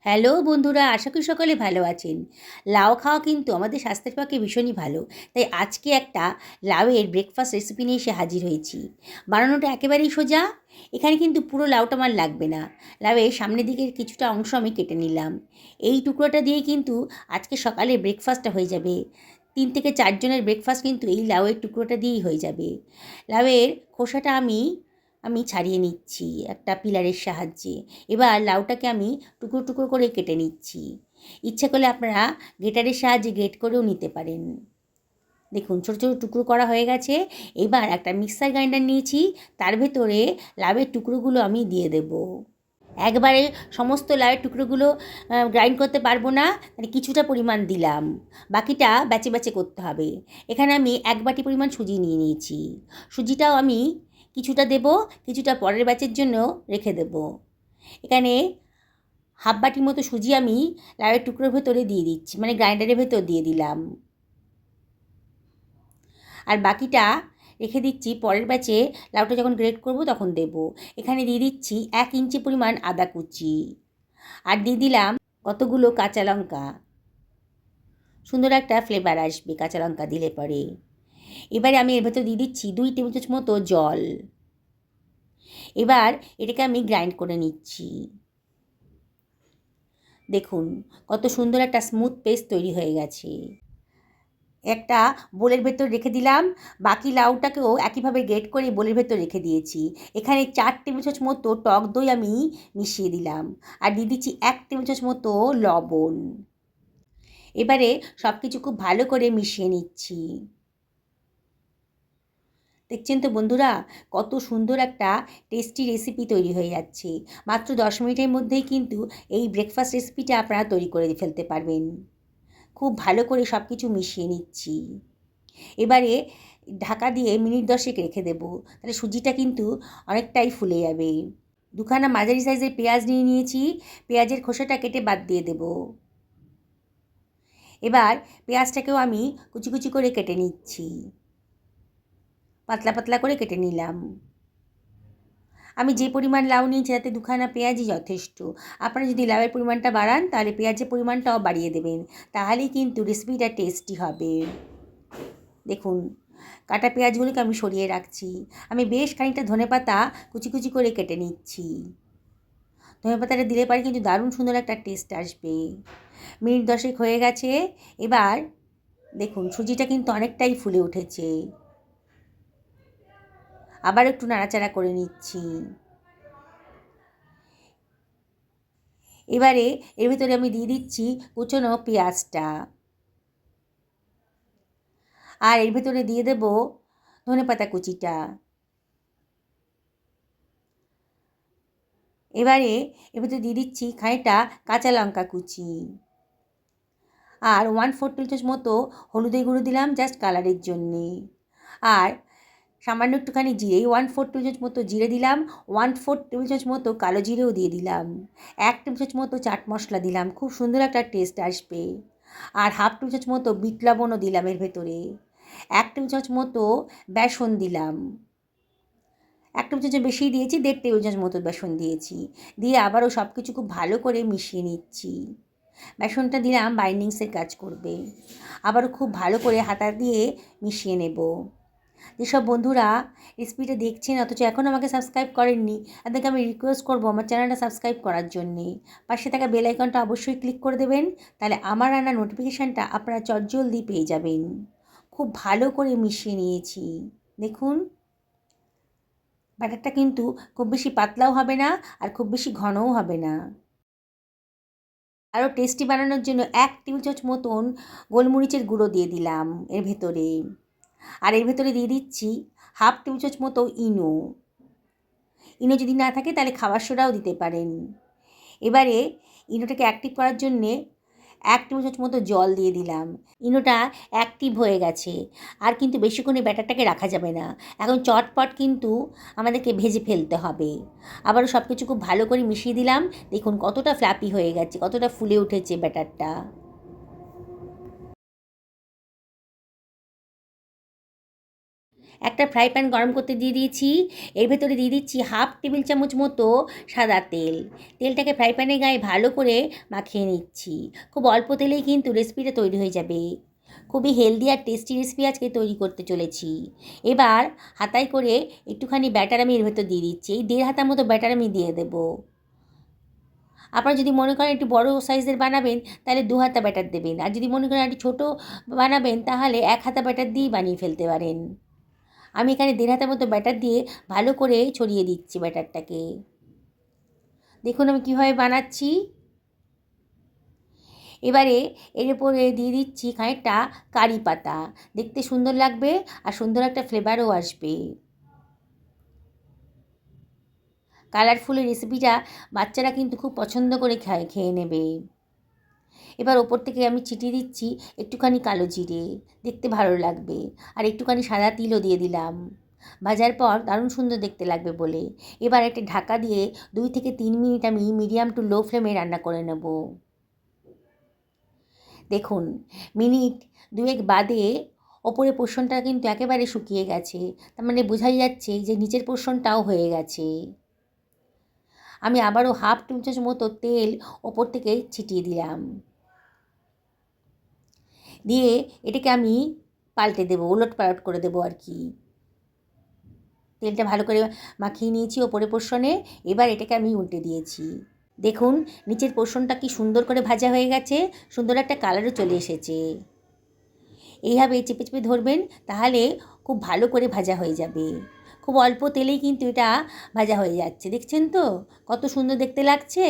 Hello বন্ধুরা, আশা করি সকলে ভালো আছেন। লাউ খাওয়া কিন্তু আমাদের স্বাস্থ্যের পক্ষে ভীষণই ভালো। তাই আজকে একটা লাউয়ের ব্রেকফাস্ট রেসিপি নিয়ে এসে হাজির হয়েছি। বানানোটা একেবারেই সোজা। এখানে কিন্তু পুরো লাউটা আমার লাগবে না। লাউয়ের সামনের দিকের কিছুটা অংশ আমি কেটে নিলাম। এই টুকরোটা দিয়ে কিন্তু আজকে সকালে ব্রেকফাস্টটা হয়ে যাবে। ৩ থেকে ৪ জনের ব্রেকফাস্ট কিন্তু এই লাউয়ের টুকরোটা দিয়েই হয়ে যাবে। লাউয়ের খোসাটা আমি ছাড়িয়ে নিচ্ছি একটা পিলারের সাহায্যে। এবার লাউটাকে আমি টুকরো টুকরো করে কেটে নিচ্ছি। ইচ্ছে করলে আপনারা গ্রেটারের সাহায্যে গ্রেট করেও নিতে পারেন। দেখুন ছোটো ছোটো টুকরো করা হয়ে গেছে। এবার একটা মিক্সার গ্রাইন্ডার নিয়েছি, তার ভেতরে লাউয়ের টুকরোগুলো আমি দিয়ে দেব। একবারে সমস্ত লাউয়ের টুকরোগুলো গ্রাইন্ড করতে পারবো না, মানে কিছুটা পরিমাণ দিলাম, বাকিটা ব্যাচে ব্যাচে করতে হবে। এখানে আমি 1 বাটি পরিমাণ সুজি নিয়ে নিয়েছি। সুজিটাও আমি কিছুটা দেব, কিছুটা পরের ব্যাচের জন্য রেখে দেব। এখানে হাফ বাটির মতো সুজি আমি লাউয়ের টুকরোর ভেতরে দিয়ে দিচ্ছি, মানে গ্রাইন্ডারের ভেতর দিয়ে দিলাম। আর বাকিটা রেখে দিচ্ছি পরের ব্যাচে লাউটা যখন গ্রেট করব তখন দেব। এখানে দিয়ে দিচ্ছি 1 ইঞ্চি পরিমাণ আদা কুচি, আর দিয়ে দিলাম কতগুলো কাঁচা লঙ্কা। সুন্দর একটা ফ্লেভার আসবে কাঁচা লঙ্কা দিলে পরে। এবারে আমি এর ভেতর দিয়ে দিচ্ছি 2 টেবিল চামচ মতো জল। এবার এটাকে আমি গ্রাইন্ড করে নিচ্ছি। দেখুন কত সুন্দর একটা স্মুথ পেস্ট তৈরি হয়ে গেছে। একটা বোলের ভেতর রেখে দিলাম, বাকি লাউটাকেও একইভাবে গ্রেট করে বোলের ভেতর রেখে দিয়েছি। এখানে 4 টেবিল চামচ মতো টক দই আমি মিশিয়ে দিলাম, আর দিয়ে দিচ্ছি 1 টেবিল চামচ মতো লবণ। এবারে সব কিছু খুব ভালো করে মিশিয়ে নিচ্ছি। দেখছেন তো বন্ধুরা, কত সুন্দর একটা টেস্টি রেসিপি তৈরি হয়ে যাচ্ছে। মাত্র 10 মিনিটের মধ্যেই কিন্তু এই ব্রেকফাস্ট রেসিপিটা আপনারা তৈরি করে ফেলতে পারবেন। খুব ভালো করে সব কিছু মিশিয়ে নিচ্ছি। এবারে ঢাকা দিয়ে মিনিট 10 রেখে দেব, তাহলে সুজিটা কিন্তু অনেকটাই ফুলে যাবে। দুখানা মাঝারি সাইজের পেঁয়াজ নিয়ে নিয়েছি, পেঁয়াজের খোসাটা কেটে বাদ দিয়ে দেব। এবার পেঁয়াজটাকেও আমি কুচি কুচি করে কেটে নিচ্ছি, পাতলা পাতলা করে কেটে নিলাম। আমি যে পরিমাণ লাউ নিয়েছি তাতে দুখানা পেঁয়াজই যথেষ্ট। আপনারা যদি লাউয়ের পরিমাণটা বাড়ান তাহলে পেঁয়াজের পরিমাণটাও বাড়িয়ে দেবেন, তাহলেই কিন্তু রেসিপিটা টেস্টি হবে। দেখুন কাটা পেঁয়াজগুলোকে আমি সরিয়ে রাখছি। আমি বেশ খানিকটা ধনেপাতা কুচি কুচি করে কেটে নিচ্ছি। ধনেপাতাটা দিলে পরে কিন্তু দারুণ সুন্দর একটা টেস্ট আসবে। মিনিট 10 হয়ে গেছে। এবার দেখুন সুজিটা কিন্তু অনেকটাই ফুলে উঠেছে। আবার একটু নাড়াচাড়া করে নিচ্ছি। এবারে এর ভিতরে আমি দিয়ে দিচ্ছি কুচনো পেঁয়াজটা, আর এর ভিতরে দিয়ে দেব ধনেপাতা কুচিটা। এবারে এর ভিতরে দিয়ে দিচ্ছি খানিকটা কাঁচা লঙ্কা কুচি, আর 1/4 টেবিল চামচ মতো হলুদের গুঁড়ো দিলাম জাস্ট কালারের জন্যে। আর সামান্য একটুখানি জিরে, 1/4 টেবিল চামচ মতো জিরে দিলাম, 1/4 টেবিল চামচ মতো কালো জিরেও দিয়ে দিলাম, 1 টেবিল চামচ মতো চাট মশলা দিলাম, খুব সুন্দর একটা টেস্ট আসবে। আর হাফ টেবিল চামচ মতো বিট লবণও দিলাম এর ভেতরে, 1 টেবিল চামচ মতো বেসন দিলাম, 1 টেবিল চামচ বেশিই দিয়েছি, 1.5 টেবিল চামচ মতো বেসন দিয়েছি। দিয়ে আবারও সব কিছু খুব ভালো করে মিশিয়ে নিচ্ছি। বেসনটা দিলাম বাইন্ডিংসের কাজ করবে। আবারও খুব ভালো করে হাতা দিয়ে মিশিয়ে নেব। যেসব বন্ধুরা রেসিপিটা দেখছেন অথচ এখনও আমাকে সাবস্ক্রাইব করেননি, তাদেরকে আমি রিকোয়েস্ট করবো আমার চ্যানেলটা সাবস্ক্রাইব করার জন্যে। পাশে থাকা বেল আইকনটা অবশ্যই ক্লিক করে দেবেন, তাহলে আমার রান্নার নোটিফিকেশানটা আপনারা চটজলদি পেয়ে যাবেন। খুব ভালো করে মিশিয়ে নিয়েছি। দেখুন ব্যাটারটা কিন্তু খুব বেশি পাতলাও হবে না আর খুব বেশি ঘনও হবে না। আরও টেস্টি বানানোর জন্য 1 টেবিল চামচ মতন গোলমরিচের গুঁড়ো দিয়ে দিলাম এর ভেতরে। আর এর ভেতরে দিয়ে দিচ্ছি হাফ টেবিল চামচ মতো ইনো। ইনো যদি না থাকে তাহলে খাবার সোডাও দিতে পারেন। এবারে ইনোটাকে অ্যাক্টিভ করার জন্যে 1 টেবিল চামচ মতো জল দিয়ে দিলাম। ইনোটা অ্যাক্টিভ হয়ে গেছে, আর কিন্তু বেশিক্ষণ এই ব্যাটারটাকে রাখা যাবে না। এখন চটপট কিন্তু আমাদেরকে ভেজে ফেলতে হবে। আবারও সব কিছু খুব ভালো করে মিশিয়ে দিলাম। দেখুন কতটা ফ্লাপি হয়ে গেছে, কতটা ফুলে উঠেছে ব্যাটারটা। একটা ফ্রাই প্যান গরম করতে দিয়ে দিয়েছি। এর ভেতরে দিয়ে দিচ্ছি 1/2 টেবিল চামচ মতো সাদা তেল। তেলটাকে ফ্রাই প্যানের গায়ে ভালো করে মাখিয়ে নিচ্ছি। খুব অল্প তেলেই কিন্তু রেসিপিটা তৈরি হয়ে যাবে। খুবই হেলদি আর টেস্টি রেসিপি আজকে তৈরি করতে চলেছি। এবার হাতায় করে একটুখানি ব্যাটার আমি এর ভেতর দিয়ে দিচ্ছি। এই 1.5 হাতা মতো ব্যাটার আমি দিয়ে দেবো। আপনারা যদি মনে করেন একটু বড় সাইজের বানাবেন তাহলে 2 হাতা ব্যাটার দেবেন, আর যদি মনে করেন একটু ছোটো বানাবেন তাহলে 1 হাতা ব্যাটার দিয়েই বানিয়ে ফেলতে পারেন। আমি এখানে 1.5 হাতা মতো ব্যাটার দিয়ে ভালো করে ছড়িয়ে দিচ্ছি ব্যাটারটাকে। দেখুন আমি কীভাবে বানাচ্ছি। এবারে এর উপরে দিয়ে দিচ্ছি খানিকটা কারি পাতা, দেখতে সুন্দর লাগবে আর সুন্দর একটা ফ্লেভারও আসবে। কালারফুল রেসিপিটা বাচ্চারা কিন্তু খুব পছন্দ করে খেয়ে নেবে। এবার ওপর থেকে আমি ছিটিয়ে দিচ্ছি একটুখানি কালো জিরে, দেখতে ভালো লাগবে, আর একটুখানি সাদা তিলও দিয়ে দিলাম ভাজার পর, দারুণ সুন্দর দেখতে লাগবে বলে। এবার একটা ঢাকা দিয়ে 2 থেকে 3 মিনিট আমি মিডিয়াম টু লো ফ্লেমে রান্না করে নেব। দেখুন মিনিট 2 বাদে ওপরের পোর্শনটা কিন্তু একেবারে শুকিয়ে গেছে, তার মানে বোঝাই যাচ্ছে যে নিচের পোর্শনটাও হয়ে গেছে। আমি আবারও 1/2 টেবিল চামচ মতো তেল ওপর থেকে ছিটিয়ে দিলাম, দিয়ে এটাকে আমি পাল্টে দেবো, ওলট পালট করে দেবো আর কি। তেলটা ভালো করে মাখিয়ে নিয়েছি ওপরের পোর্শনে। এবার এটাকে আমি উল্টে দিয়েছি। দেখুন নিচের পোর্শনটা কি সুন্দর করে ভাজা হয়ে গেছে, সুন্দর একটা কালারও চলে এসেছে। এইভাবে চেপে চেপে ধরবেন, তাহলে খুব ভালো করে ভাজা হয়ে যাবে। খুব অল্প তেলেই কিন্তু এটা ভাজা হয়ে যাচ্ছে, দেখছেন তো কত সুন্দর দেখতে লাগছে।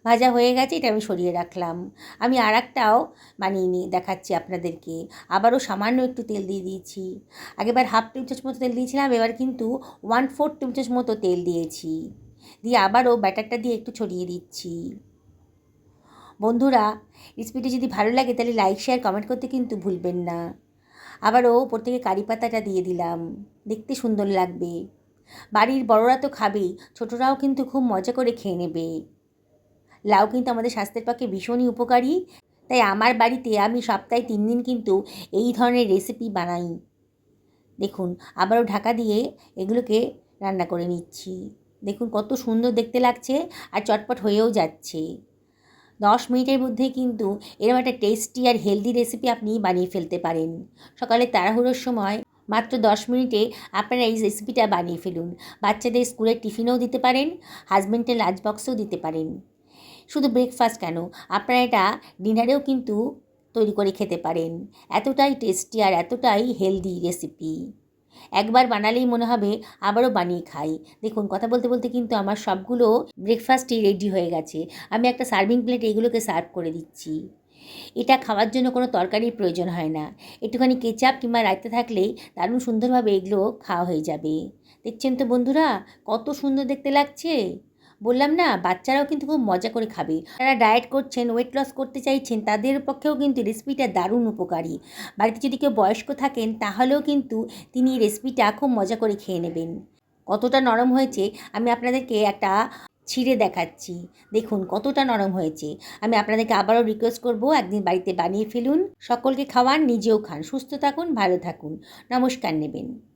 ভাজা হয়ে গেছে, এটা আমি সরিয়ে রাখলাম। আমি আর একটাও বানিয়ে দেখাচ্ছি আপনাদেরকে। আবারও সামান্য একটু তেল দিয়ে দিয়েছি। আগেবার 1/2 টেবিল চামচ মতো তেল দিয়েছিলাম, এবার কিন্তু 1/4 টেবিল চামচ মতো তেল দিয়েছি। দিয়ে আবারও ব্যাটারটা দিয়ে একটু ছড়িয়ে দিচ্ছি। বন্ধুরা রেসিপিটি যদি ভালো লাগে তাহলে লাইক শেয়ার কমেন্ট করতে কিন্তু ভুলবেন না। আবারও ওপর থেকে কারি পাতাটা দিয়ে দিলাম, দেখতে সুন্দর লাগবে। বাড়ির বড়রা তো খাবেই, ছোটরাও কিন্তু খুব মজা করে খেয়ে নেবে। লাউ কিন্তু আমাদের স্বাস্থ্যের পক্ষে ভীষণই উপকারী, তাই আমার বাড়িতে আমি সপ্তাহে 3 দিন কিন্তু এই ধরনের রেসিপি বানাই। দেখুন আবারও ঢাকা দিয়ে এগুলোকে রান্না করে নিচ্ছি। দেখুন কত সুন্দর দেখতে লাগছে আর চটপট হয়েও যাচ্ছে। 10 মিনিটের মধ্যেই কিন্তু এরকম একটা টেস্টি আর হেলদি রেসিপি আপনি বানিয়ে ফেলতে পারেন। সকালে তাড়াহুড়োর সময় মাত্র 10 মিনিটে আপনারা এই রেসিপিটা বানিয়ে ফেলুন। বাচ্চাদের স্কুলের টিফিনেও দিতে পারেন, হাজব্যান্ডের লাঞ্চ বক্সেও দিতে পারেন। শুধু ব্রেকফাস্ট কেন, আপনারা এটা ডিনারেও কিন্তু তৈরি করে খেতে পারেন। এতটাই টেস্টি আর এতটাই হেলদি রেসিপি। একবার বানালেই মনে হবে আবারও বানিয়ে খাই। দেখুন কথা বলতে বলতে কিন্তু আমার সবগুলো ব্রেকফাস্টই রেডি হয়ে গেছে। আমি একটা সার্ভিং প্লেটে এগুলোকে সার্ভ করে দিচ্ছি। এটা খাওয়ার জন্য কোনো তরকারির প্রয়োজন হয় না। একটুখানি কেচাপ কিংবা রায়তা থাকলেই দারুণ সুন্দরভাবে এগুলো খাওয়া হয়ে যাবে। দেখছেন তো বন্ধুরা কত সুন্দর দেখতে লাগছে। বললাম না, বাচ্চারাও কিন্তু খুব মজা করে খাবে। যারা ডায়েট করছেন, ওয়েট লস করতে চাইছেন, তাদের পক্ষেও কিন্তু রেসিপিটা দারুণ উপকারী। বাড়িতে যদি কেউ বয়স্ক থাকেন তাহলেও কিন্তু তিনি এই রেসিপিটা খুব মজা করে খেয়ে নেবেন। কতটা নরম হয়েছে আমি আপনাদেরকে একটা ছিঁড়ে দেখাচ্ছি। দেখুন কতটা নরম হয়েছে। আমি আপনাদেরকে আবারও রিকোয়েস্ট করব, একদিন বাড়িতে বানিয়ে ফেলুন, সকলকে খাওয়ান, নিজেও খান, সুস্থ থাকুন, ভালো থাকুন। নমস্কার নেবেন।